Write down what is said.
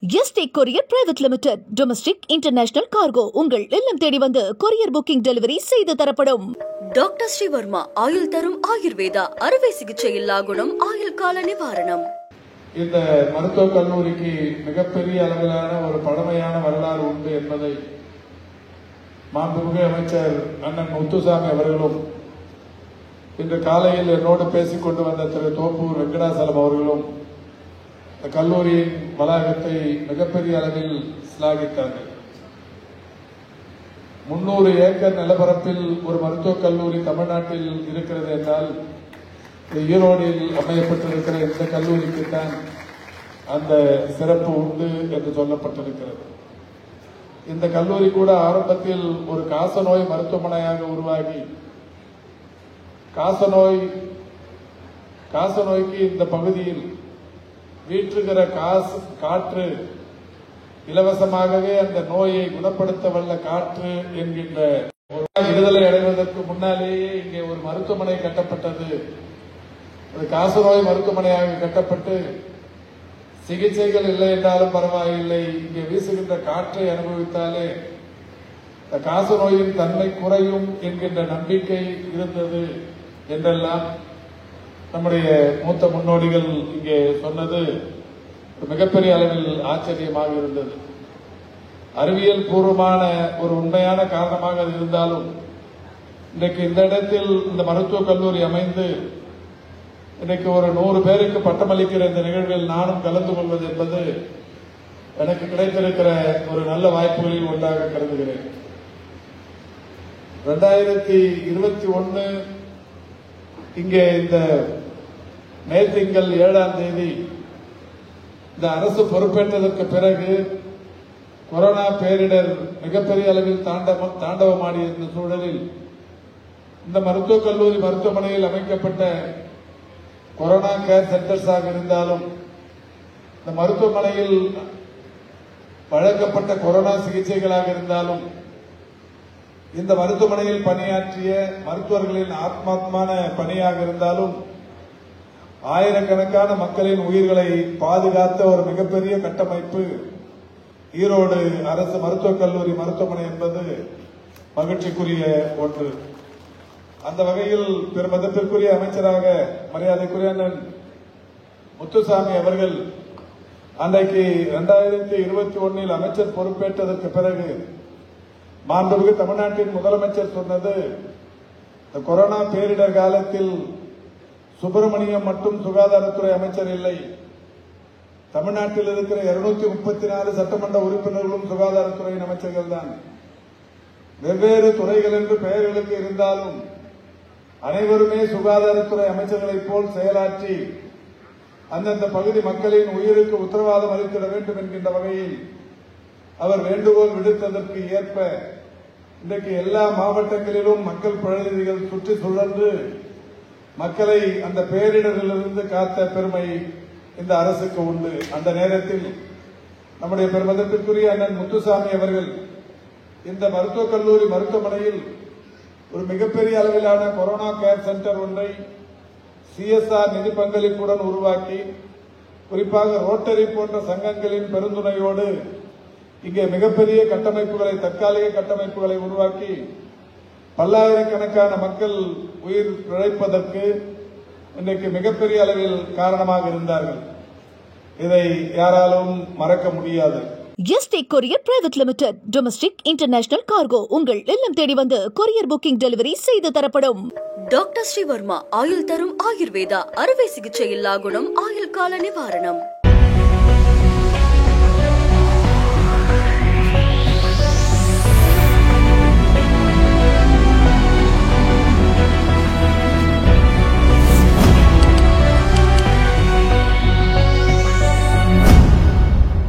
Yesterday courier private limited domestic international cargo உங்கள் இல்லம் தேடி வந்து கொரியர் புக்கிங் டெலிவரி செய்து தரப்படும். டாக்டர் ஸ்ரீவர்மா ஆயுள் தரும் ஆயுர்வேதா அறுவை சிகிச்சை இல்லா குணம் ஆயுள் கால நிவாரணம். இந்த மருத்துவக் கல்லூரிக்கு மிகப்பெரிய அளவிலான ஒரு பழமையான வரலாறு உண்டு என்பதை மாண்புமிகு அமைச்சர் அண்ணன் முத்துசாமி அவர்களும் இன்று காலையில் என்னோடு பேசிக் கொண்டு வந்த திரு தோப்பூர் வெங்கடாசலம் அவர்களும் கல்லூரியின் வளாகத்தை மிகப்பெரிய அளவில் சிலாகித்தார்கள். 300 ஏக்கர் நிலப்பரப்பில் ஒரு மருத்துவக் கல்லூரி தமிழ்நாட்டில் இருக்கிறது என்றால் ஈரோடில் அமையப்பட்டிருக்கிற இந்த கல்லூரிக்குத்தான் அந்த சிறப்பு உண்டு என்று சொல்லப்பட்டிருக்கிறது. இந்த கல்லூரி கூட ஆரம்பத்தில் ஒரு காசநோய் மருத்துவமனையாக உருவாகி காசநோய்க்கு இந்த பகுதியில் வீற்றுகிற காற்று இலவசமாகவே அந்த நோயை குணப்படுத்த வல்ல காற்று என்கின்ற விடுதலை அடைவதற்கு முன்னாலேயே இங்கே ஒரு மருத்துவமனை கட்டப்பட்டது. அது காசநோய் மருத்துவமனையாக கட்டப்பட்டு சிகிச்சைகள் இல்லை என்றாலும் பரவாயில்லை, இங்கே வீசுகின்ற காற்றை அனுபவித்தாலே இந்த காசநோயின் தன்மை குறையும் என்கின்ற நம்பிக்கை இருந்தது என்றெல்லாம் நம்முடைய மூத்த முன்னோடிகள் இங்கே சொன்னது மிகப்பெரிய அளவில் ஆச்சரியமாக இருந்தது. அறிவியல் பூர்வமான ஒரு உண்மையான காரணமாக அது இருந்தாலும் இன்றைக்கு இந்த இடத்தில் இந்த மருத்துவக் கல்லூரி அமைந்து இன்றைக்கு ஒரு 100 பேருக்கு பட்டமளிக்கிற இந்த நிகழ்வில் நானும் கலந்து கொள்வது என்பது எனக்கு கிடைத்திருக்கிற ஒரு நல்ல வாய்ப்புகளில் ஒன்றாக கருதுகிறேன். 2021 இங்கே இந்த மே திங்கள் 7ஆம் தேதி இந்த அரசு பொறுப்பேற்றதற்கு பிறகு கொரோனா பேரிடர் மிகப்பெரிய அளவில் தாண்டவமாடிய இந்த சூழலில் இந்த மருத்துவக் கல்லூரி மருத்துவமனையில் அமைக்கப்பட்ட கொரோனா கேர் சென்டர்ஸாக இருந்தாலும் இந்த மருத்துவமனையில் வழங்கப்பட்ட கொரோனா சிகிச்சைகளாக இருந்தாலும் இந்த மருத்துவமனையில் பணியாற்றிய மருத்துவர்களின் ஆத்மாத்மான பணியாக இருந்தாலும் ஆயிரக்கணக்கான மக்களின் உயிர்களை பாதுகாத்த ஒரு மிகப்பெரிய கட்டமைப்பு ஈரோடு அரசு மருத்துவக் கல்லூரி மருத்துவமனை என்பது மகிழ்ச்சிக்குரிய ஒன்று. அந்த வகையில் பெருமதிப்பிற்குரிய அமைச்சராக மரியாதைக்குரிய அண்ணன் முத்துசாமி அவர்கள் அன்றைக்கு 2021 அமைச்சர் பொறுப்பேற்றதற்கு பிறகு மாண்புமிகு தமிழ்நாட்டின் முதலமைச்சர் சொன்னது, இந்த கொரோனா பேரிடர் காலத்தில் சுப்பிரமணியம் மட்டும் சுகாதாரத்துறை அமைச்சர் இல்லை, தமிழ்நாட்டில் இருக்கிற 234 சட்டமன்ற உறுப்பினர்களும் சுகாதாரத்துறையின் அமைச்சர்கள் தான். வெவ்வேறு துறைகள் என்று பெயர்களுக்கு இருந்தாலும் அனைவருமே சுகாதாரத்துறை அமைச்சர்களைப் போல் செயலாற்றி அந்தந்த பகுதி மக்களின் உயிருக்கு உத்தரவாதம் அளித்திட வேண்டும் என்கின்ற வகையில் அவர் வேண்டுகோள் விடுத்ததற்கு ஏற்ப இன்றைக்கு எல்லா மாவட்டங்களிலும் மக்கள் பிரதிநிதிகள் சுற்றி சுழன்று மக்களை அந்த பேரிடரிலிருந்து காத்த பெருமை இந்த அரசுக்கு உண்டு. அந்த நேரத்தில் நம்முடைய பெருமதிப்பிற்குரிய அண்ணன் முத்துசாமி அவர்கள் இந்த மருத்துவக் கல்லூரி மருத்துவமனையில் ஒரு மிகப்பெரிய அளவிலான கொரோனா கேர் சென்டர் ஒன்றை CSR நிதி பங்களிப்புடன் உருவாக்கி குறிப்பாக ரோட்டரி போன்ற சங்கங்களின் பெருந்துணையோடு இங்கே மிகப்பெரிய கட்டமைப்புகளை தற்காலிக கட்டமைப்புகளை உருவாக்கி பல்லாயிரக்கணக்கான மக்கள் உயிர் பிழைப்பதற்கு இன்றைக்கு மிகப்பெரிய அளவில் காரணமாக இருந்தார்கள். இதை யாராலும் மறக்க முடியாது. Yesterday courier private limited domestic international cargo உங்கள் இல்லம் தேடி வந்து கொரியர் புக்கிங் டெலிவரி செய்து தரப்படும். டாக்டர் ஸ்ரீவர்மா ஆயுள் தரும் ஆயுர்வேதா அறுவை சிகிச்சை இல்லா குணம் ஆயுள் கால நிவாரணம்.